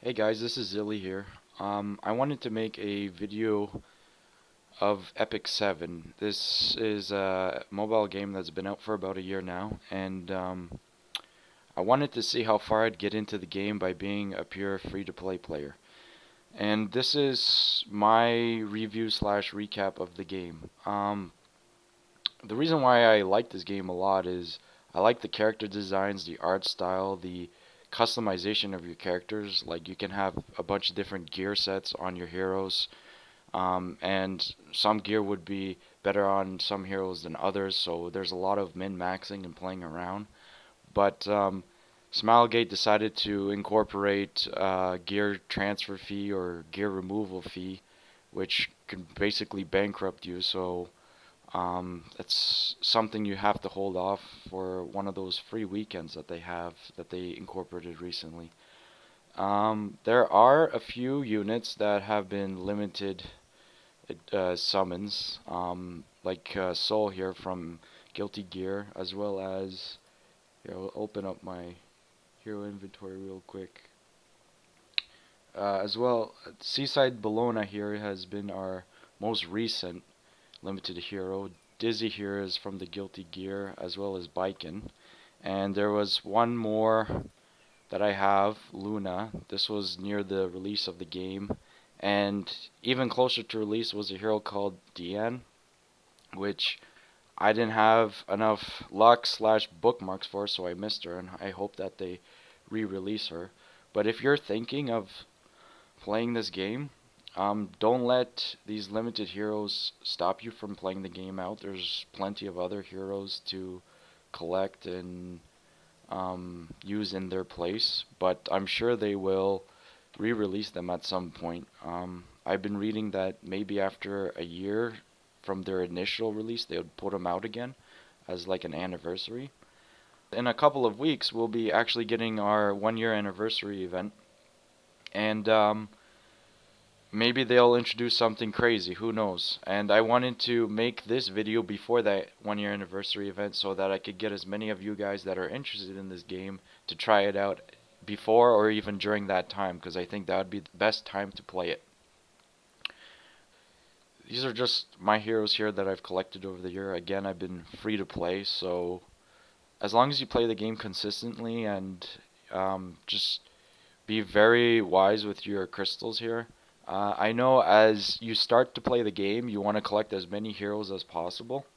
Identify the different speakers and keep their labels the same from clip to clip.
Speaker 1: Hey guys, this is Zili here. I wanted to make a video of Epic 7. This is a mobile game that's been out for about a year now, and I wanted to see how far I'd get into the game by being a pure free-to-play player. And this is my review slash recap of the game. The reason why I like this game a lot is I like the character designs, the art style, the customization of your characters. Like you can have a bunch of different gear sets on your heroes, and some gear would be better on some heroes than others. So there's a lot of min-maxing and playing around. But Smilegate decided to incorporate gear transfer fee or gear removal fee, which could basically bankrupt you. So it's something you have to hold off for one of those free weekends that they incorporated recently. There are a few units that have been limited summons, like Soul here from Guilty Gear, as well as here, I'll open up my hero inventory real quick. As well, Seaside Bologna here has been our most recent limited hero. Dizzy here is from the Guilty Gear, as well as Biken. And there was one more that I have, Luna. This was near the release of the game. And even closer to release was a hero called Diane, which I didn't have enough luck slash bookmarks for, so I missed her, and I hope that they re-release her. But if you're thinking of playing this game, don't let these limited heroes stop you from playing the game out. There's plenty of other heroes to collect and use in their place, but I'm sure they will re-release them at some point. I've been reading that maybe after a year from their initial release, they would put them out again as like an anniversary. In a couple of weeks, we'll be actually getting our 1 year anniversary event, and maybe they'll introduce something crazy, who knows. And I wanted to make this video before that 1 year anniversary event so that I could get as many of you guys that are interested in this game to try it out before or even during that time, because I think that would be the best time to play it. These are just my heroes here that I've collected over the year. Again, I've been free to play, so as long as you play the game consistently and just be very wise with your crystals here. I know as you start to play the game, you want to collect as many heroes as possible.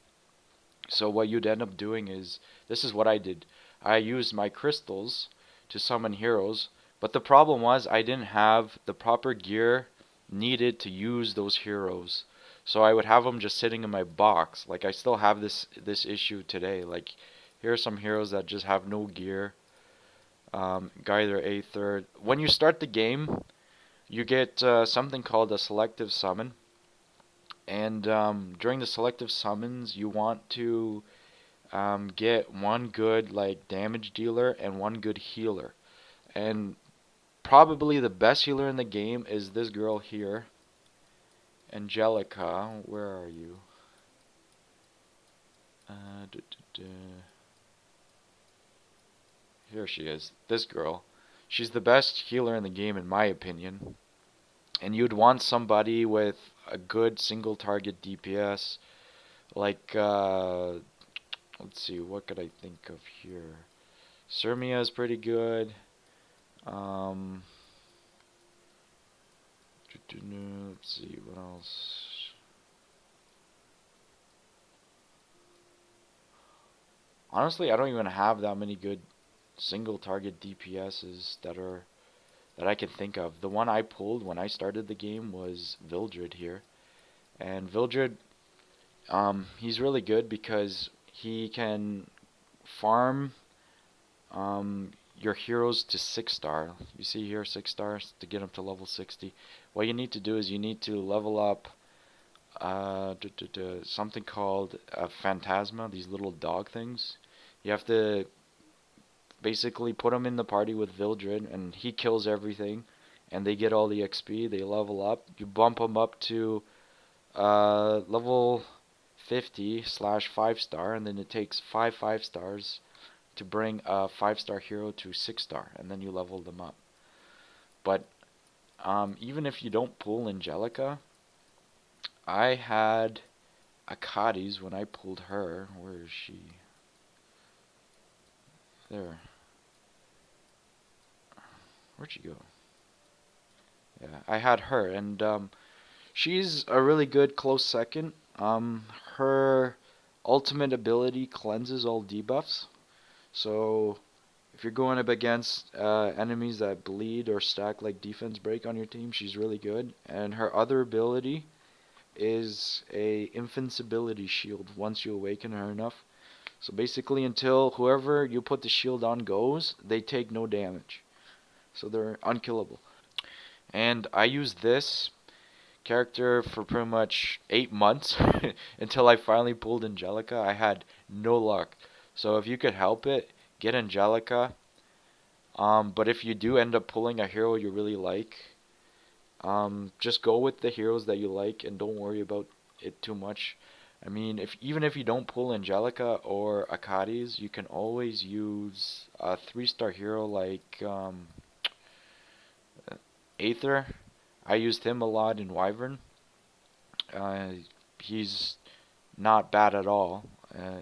Speaker 1: So what you'd end up doing is, this is what I did. I used my crystals to summon heroes, but the problem was I didn't have the proper gear needed to use those heroes. So I would have them just sitting in my box. Like I still have this issue today. Like here are some heroes that just have no gear. Guider Aether. When you start the game, you get something called a selective summon, and during the selective summons, you want to get one good like damage dealer and one good healer. And probably the best healer in the game is this girl here, Angelica. Where are you? Uh, duh, duh, duh. Here she is. This girl. She's the best healer in the game in my opinion. And you'd want somebody with a good single target DPS, like let's see, what could I think of here? Sermia is pretty good. Um, let's see what else. Honestly, I don't even have that many good single target DPSs that I can think of. The one I pulled when I started the game was Vildred here, and Vildred, he's really good because he can farm your heroes to 6 star. You see here 6 stars to get them to level 60. What you need to do is you need to level up something called a Phantasma, these little dog things. You have to basically put them in the party with Vildred, and he kills everything, and they get all the XP. They level up. You bump them up to level 50 slash 5 star, and then it takes 5 5 stars to bring a 5 star hero to 6 star, and then you level them up. But even if you don't pull Angelica, I had Akades when I pulled her. Where is she? There. Where'd she go? Yeah, I had her, and she's a really good close second. Her ultimate ability cleanses all debuffs. So if you're going up against enemies that bleed or stack like defense break on your team, she's really good. And her other ability is a invincibility shield once you awaken her enough. So basically, until whoever you put the shield on goes, they take no damage. So they're unkillable. And I use this character for pretty much 8 months until I finally pulled Angelica. I had no luck. So if you could help it, get Angelica. But if you do end up pulling a hero you really like, just go with the heroes that you like and don't worry about it too much. I mean, if even if you don't pull Angelica or Akades, you can always use a 3-star hero like Aether. I used him a lot in Wyvern. Uh, he's not bad at all.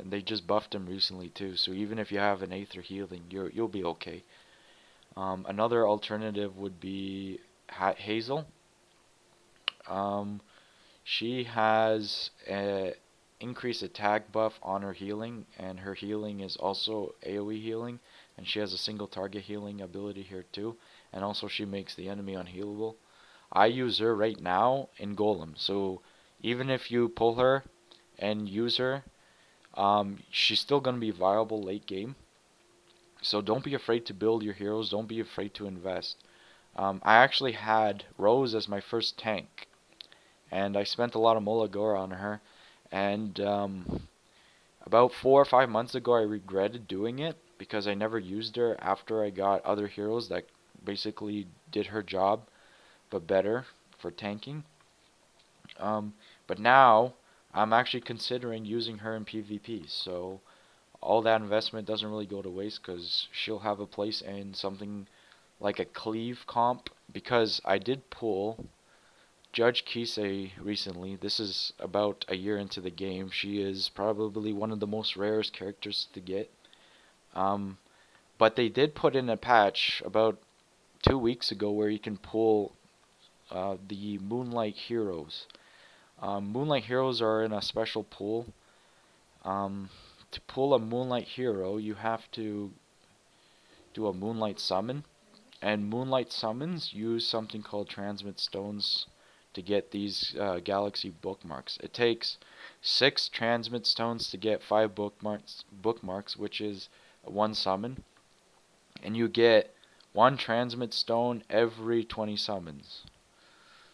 Speaker 1: They just buffed him recently too, so even if you have an Aether healing, you'll be okay. Another alternative would be Hazel. Um, she has a increased attack buff on her healing, and her healing is also AoE healing, and she has a single target healing ability here too, and also she makes the enemy unhealable. I use her right now in Golem, so even if you pull her and use her, she's still going to be viable late game. So don't be afraid to build your heroes, don't be afraid to invest. I actually had Rose as my first tank, and I spent a lot of Molagora on her, and about 4 or 5 months ago I regretted doing it because I never used her after I got other heroes that basically did her job but better for tanking. Um, but now I'm actually considering using her in PvP, so all that investment doesn't really go to waste because she'll have a place in something like a cleave comp. Because I did pull Judge Kisei recently. This is about a year into the game. She is probably one of the most rarest characters to get. Um, but they did put in a patch about 2 weeks ago where you can pull the Moonlight Heroes. Moonlight Heroes are in a special pool. To pull a Moonlight Hero, you have to do a Moonlight Summon. And Moonlight Summons use something called Transmit Stones to get these Galaxy bookmarks. It takes 6 Transmit Stones to get 5 bookmarks, which is one summon. And you get 1 Transmit Stone every 20 summons.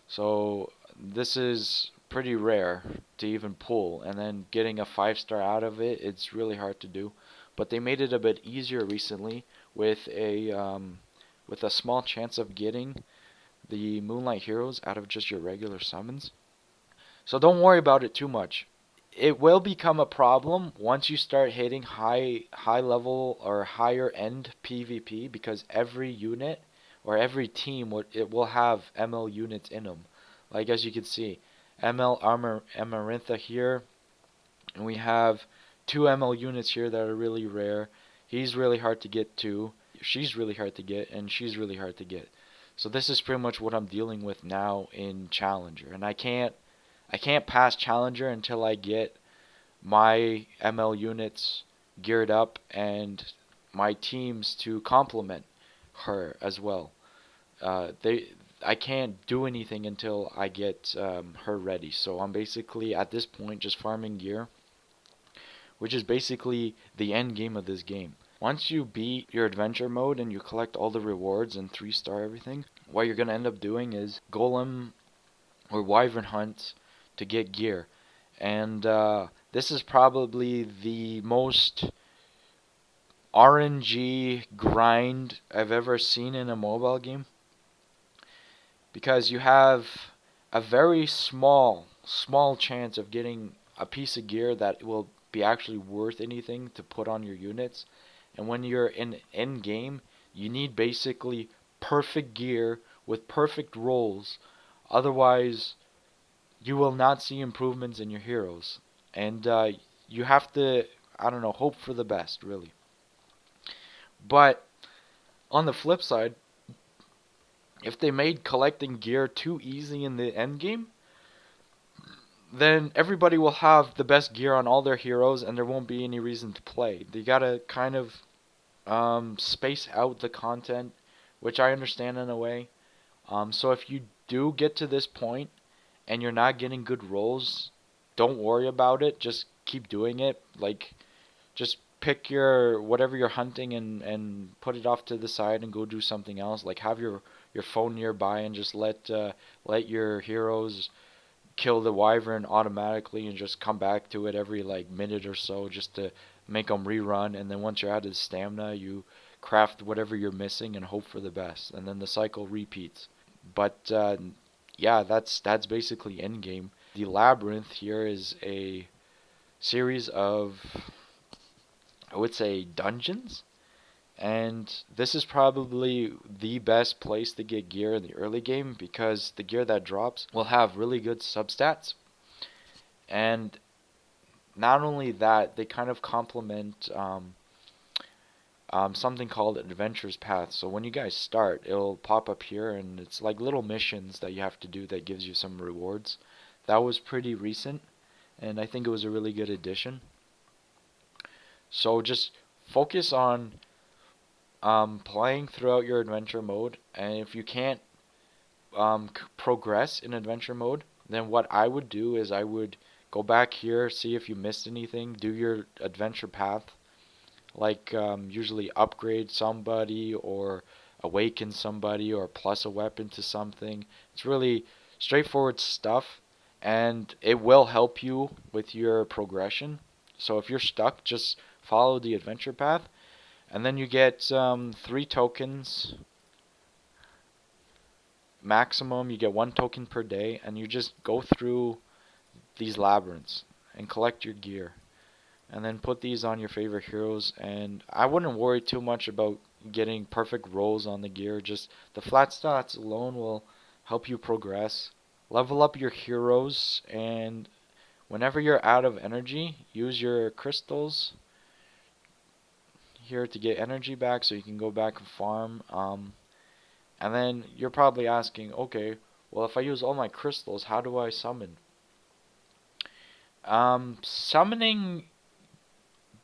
Speaker 1: So this is pretty rare to even pull, and then getting a 5-star out of it, it's really hard to do. But they made it a bit easier recently with a small chance of getting the Moonlight Heroes out of just your regular summons. So don't worry about it too much. It will become a problem once you start hitting high level or higher end PvP because every unit or every team it will have ML units in them. Like as you can see, ML Amarantha here, and we have 2 ML units here that are really rare. He's really hard to get too. She's really hard to get, and she's really hard to get. So this is pretty much what I'm dealing with now in Challenger, and I can't pass Challenger until I get my ML units geared up and my teams to complement her as well. I can't do anything until I get her ready. So I'm basically at this point just farming gear, which is basically the end game of this game. Once you beat your adventure mode and you collect all the rewards and 3-star everything, what you're going to end up doing is golem or wyvern hunt to get gear. And this is probably the most RNG grind I've ever seen in a mobile game, because you have a very small chance of getting a piece of gear that will be actually worth anything to put on your units. And when you're in end game, you need basically perfect gear with perfect rolls. Otherwise, you will not see improvements in your heroes. And you have to, I don't know, hope for the best, really. But on the flip side, if they made collecting gear too easy in the end game, then everybody will have the best gear on all their heroes and there won't be any reason to play. They gotta kind of space out the content, which I understand in a way. So if you do get to this point and you're not getting good rolls, don't worry about it. Just keep doing it. Like, just pick your whatever you're hunting and put it off to the side and go do something else. Like, have your phone nearby and just let your heroes kill the wyvern automatically and just come back to it every like minute or so just to make them rerun. And then once you're out of stamina, you craft whatever you're missing and hope for the best. And then the cycle repeats. But yeah, that's basically endgame. The labyrinth here is a series of, I would say, dungeons. And this is probably the best place to get gear in the early game because the gear that drops will have really good substats. And not only that, they kind of complement something called Adventure's Path. So when you guys start, it'll pop up here and it's like little missions that you have to do that gives you some rewards. That was pretty recent and I think it was a really good addition. So just focus on playing throughout your adventure mode, and if you can't progress in adventure mode, then what I would do is I would go back here, see if you missed anything, do your adventure path, like usually upgrade somebody or awaken somebody or plus a weapon to something. It's really straightforward stuff, and it will help you with your progression. So if you're stuck, just follow the adventure path and then you get 3 tokens maximum. You get 1 token per day, and you just go through these labyrinths and collect your gear. And then put these on your favorite heroes. And I wouldn't worry too much about getting perfect rolls on the gear. Just the flat stats alone will help you progress. Level up your heroes, and whenever you're out of energy, use your crystals here to get energy back so you can go back and farm. And then you're probably asking, okay, well, if I use all my crystals, how do I summon? Summoning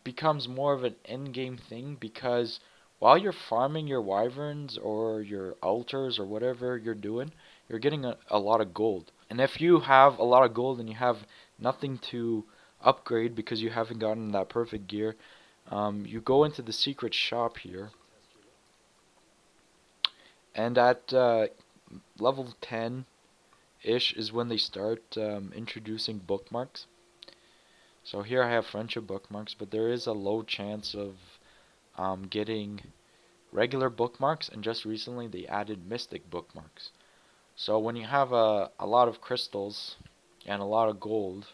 Speaker 1: becomes more of an end-game thing because while you're farming your wyverns or your altars or whatever you're doing, you're getting a lot of gold. And if you have a lot of gold and you have nothing to upgrade because you haven't gotten that perfect gear, you go into the secret shop here, and at level 10-ish is when they start introducing bookmarks. So here I have friendship bookmarks, but there is a low chance of getting regular bookmarks, and just recently they added mystic bookmarks. So when you have a lot of crystals and a lot of gold,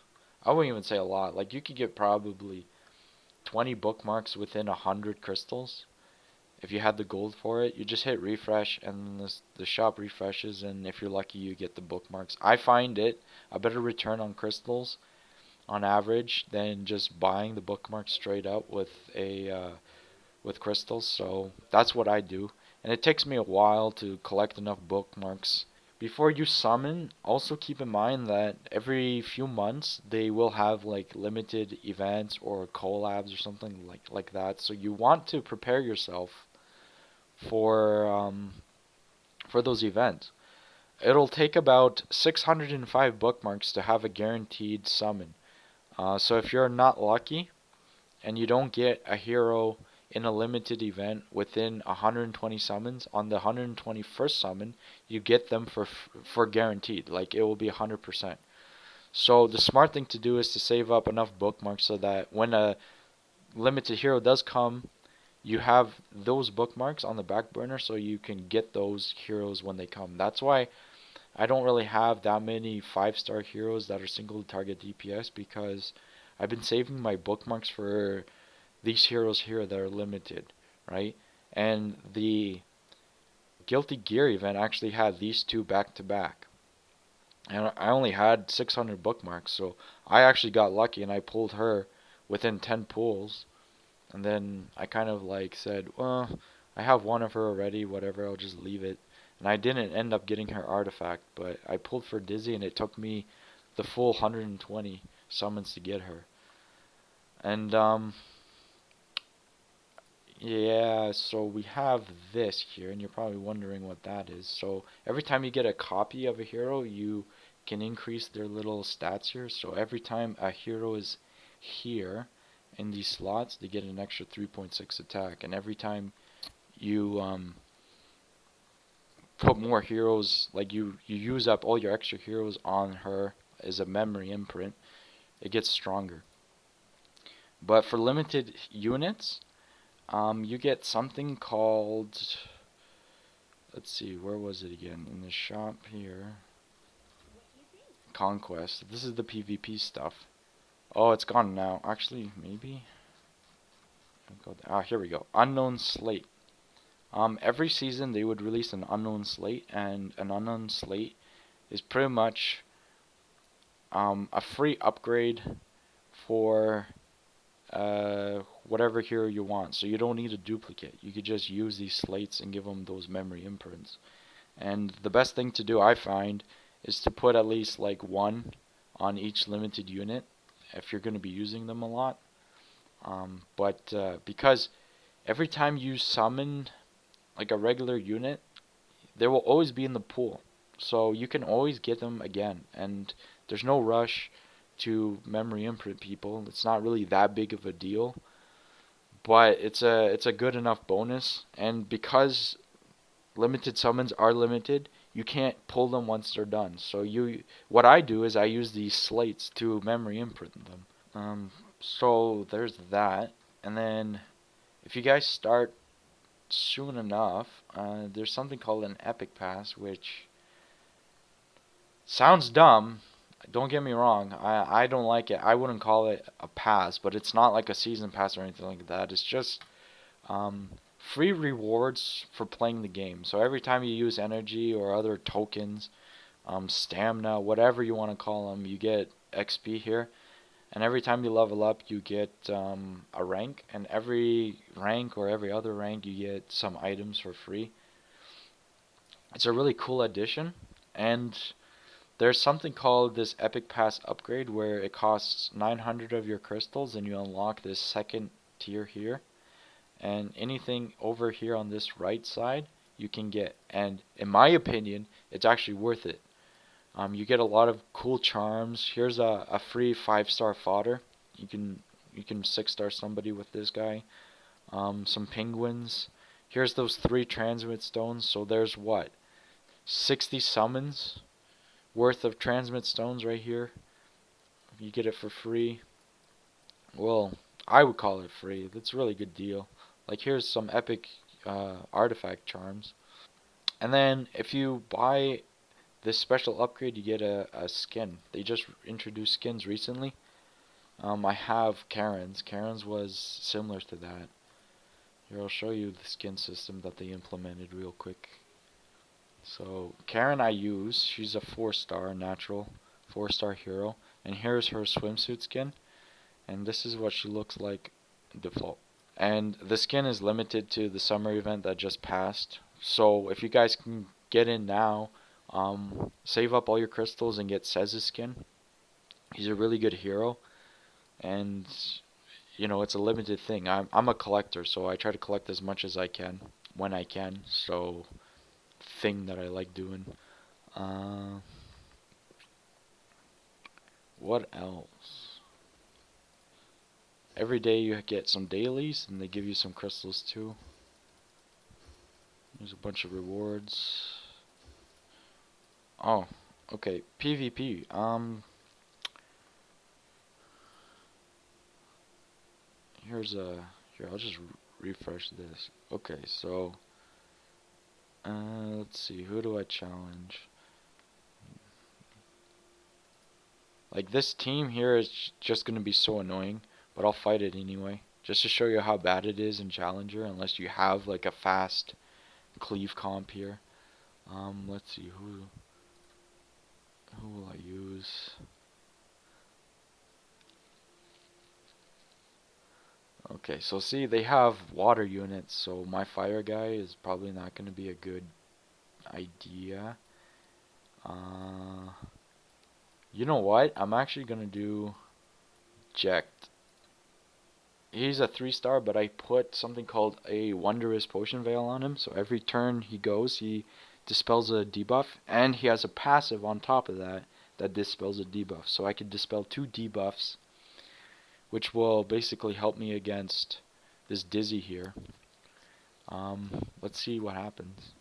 Speaker 1: I wouldn't even say a lot, like you could get probably 20 bookmarks within 100 crystals. If you had the gold for it, you just hit refresh and the shop refreshes, and if you're lucky you get the bookmarks. I find it a better return on crystals on average than just buying the bookmarks straight up with crystals. So that's what I do, and it takes me a while to collect enough bookmarks. Before you summon, also keep in mind that every few months they will have like limited events or collabs or something like that. So you want to prepare yourself for those events. It'll take about 605 bookmarks to have a guaranteed summon. So if you're not lucky and you don't get a hero in a limited event within 120 summons, on the 121st summon, you get them for guaranteed. Like it will be 100%. So the smart thing to do is to save up enough bookmarks so that when a limited hero does come, you have those bookmarks on the back burner so you can get those heroes when they come. That's why I don't really have that many 5-star heroes that are single target DPS, because I've been saving my bookmarks for these heroes here that are limited, right? And the Guilty Gear event actually had these two back to back. And I only had 600 bookmarks, so I actually got lucky and I pulled her within 10 pulls. And then I kind of like said, well, I have one of her already, whatever, I'll just leave it. And I didn't end up getting her artifact, but I pulled for Dizzy and it took me the full 120 summons to get her. And yeah, so we have this here, and you're probably wondering what that is. So every time you get a copy of a hero, you can increase their little stats here. So every time a hero is here in these slots, they get an extra 3.6 attack. And every time you put more heroes, like you use up all your extra heroes on her as a memory imprint, it gets stronger. But for limited units, you get something called, let's see, where was it again? In the shop here. Conquest. This is the PvP stuff. Oh, it's gone now. Actually, maybe. Here we go. Unknown Slate. Every season they would release an unknown slate, and an unknown slate is pretty much a free upgrade for whatever hero you want. So you don't need a duplicate. You could just use these slates and give them those memory imprints. And the best thing to do, I find, is to put at least like one on each limited unit if you're going to be using them a lot. But because every time you summon like a regular unit, they will always be in the pool. So you can always get them again. And there's no rush to memory imprint people. It's not really that big of a deal. But it's a good enough bonus. And because limited summons are limited, you can't pull them once they're done. So what I do is I use these slates to memory imprint them. So there's that. And then if you guys start soon enough, there's something called an epic pass, which sounds dumb. Don't get me wrong. I don't like it. I wouldn't call it a pass, but it's not like a season pass or anything like that. It's just free rewards for playing the game. So every time you use energy or other tokens, stamina, whatever you want to call them, you get XP here. And every time you level up, you get a rank. And every rank or every other rank, you get some items for free. It's a really cool addition. And there's something called this Epic Pass upgrade where it costs 900 of your crystals and you unlock this second tier here. And anything over here on this right side, you can get. And in my opinion, it's actually worth it. You get a lot of cool charms. Here's a free 5-star fodder. You can 6-star somebody with this guy. Some penguins. Here's those 3 transmit stones. So there's what? 60 summons worth of transmit stones right here. You get it for free. Well, I would call it free. That's a really good deal. Like here's some epic artifact charms. And then if you buy this special upgrade, you get a skin. They just introduced skins recently. I have Karen's. Karen's was similar to that. Here, I'll show you the skin system that they implemented real quick. So, Karen I use. She's a 4-star natural, 4-star hero. And here's her swimsuit skin. And this is what she looks like default. And the skin is limited to the summer event that just passed. So, if you guys can get in now, save up all your crystals and get Sez's skin. He's a really good hero, and it's a limited thing. I'm a collector, so I try to collect as much as I can when I can. So, thing that I like doing. What else? Every day you get some dailies, and they give you some crystals too. There's a bunch of rewards. Oh, okay. PvP. Here, I'll just refresh this. Okay, so let's see. Who do I challenge? Like this team here is just gonna be so annoying, but I'll fight it anyway, just to show you how bad it is in Challenger. Unless you have like a fast cleave comp here. Let's see who will I use? Okay, so see they have water units, so my fire guy is probably not going to be a good idea. Uh, you know what? I'm actually going to do Jekt. He's a 3-star, but I put something called a Wondrous Potion Veil on him, so every turn he goes, he dispels a debuff, and he has a passive on top of that that dispels a debuff. So I could dispel 2 debuffs, which will basically help me against this Dizzy here. Let's see what happens.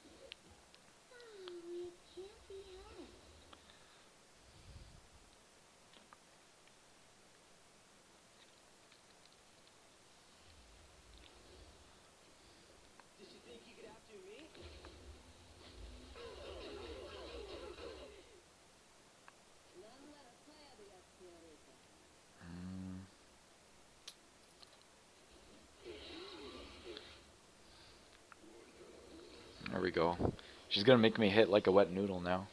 Speaker 1: There we go. She's gonna make me hit like a wet noodle now.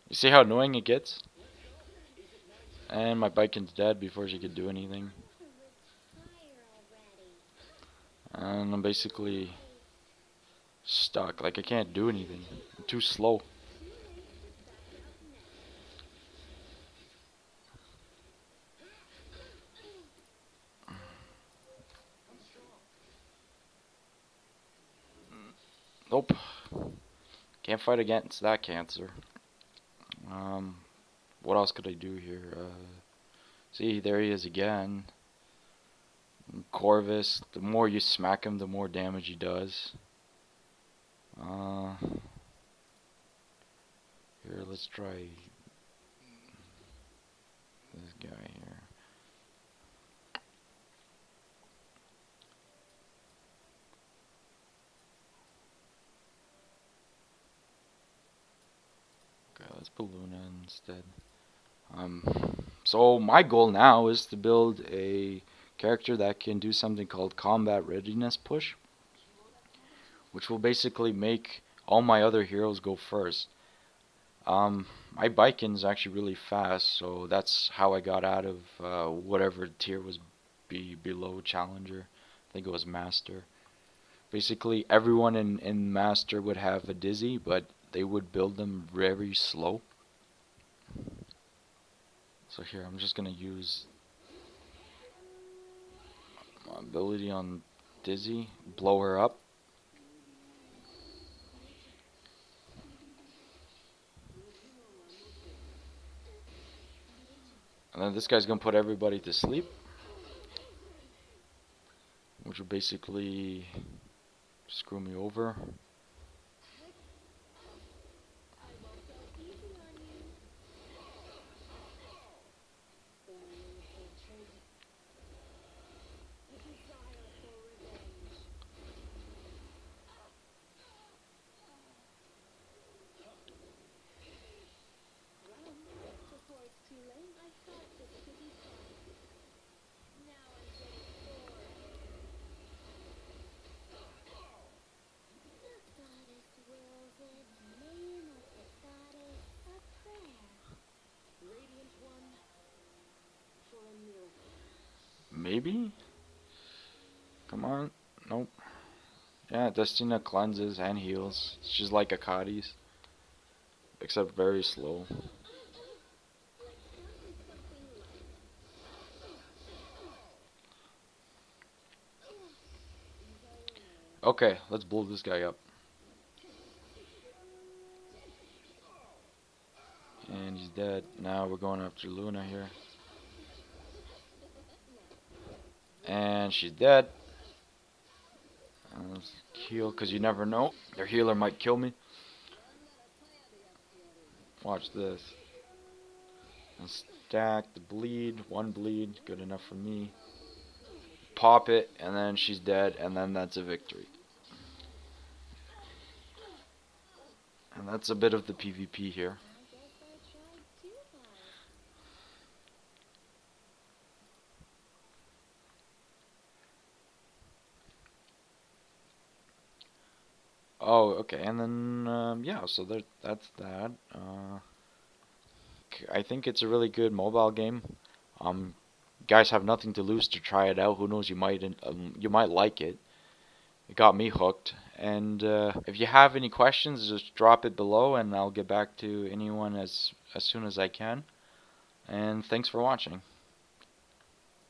Speaker 1: You see how annoying it gets? And my Biken's dead before she could do anything. And I'm basically stuck. Like, I can't do anything. I'm too slow. Nope. Can't fight against that cancer. What else could I do here? See, there he is again. Corvus, the more you smack him, the more damage he does. Here, let's try this guy here. Okay, let's Balloona instead. So my goal now is to build a character that can do something called Combat Readiness Push, which will basically make all my other heroes go first. My Biken's actually really fast, so that's how I got out of whatever tier was below Challenger. I think it was Master. Basically, everyone in Master would have a Dizzy, but they would build them very slow. So here, I'm just going to use my ability on Dizzy, blow her up. And then this guy's going to put everybody to sleep, which will basically screw me over. Maybe? Come on. Nope. Yeah, Destina cleanses and heals. She's like Akadi's, except very slow. Okay, let's blow this guy up. Now we're going after Luna here. And she's dead. Let's heal, because you never know. Their healer might kill me. Watch this. And stack the bleed. One bleed. Good enough for me. Pop it, and then she's dead, and then that's a victory. And that's a bit of the PvP here. Oh, okay, and then, yeah, so that's that. I think it's a really good mobile game. Um, guys have nothing to lose to try it out. Who knows, you might like it. It got me hooked. And if you have any questions, just drop it below, and I'll get back to anyone as soon as I can. And thanks for watching.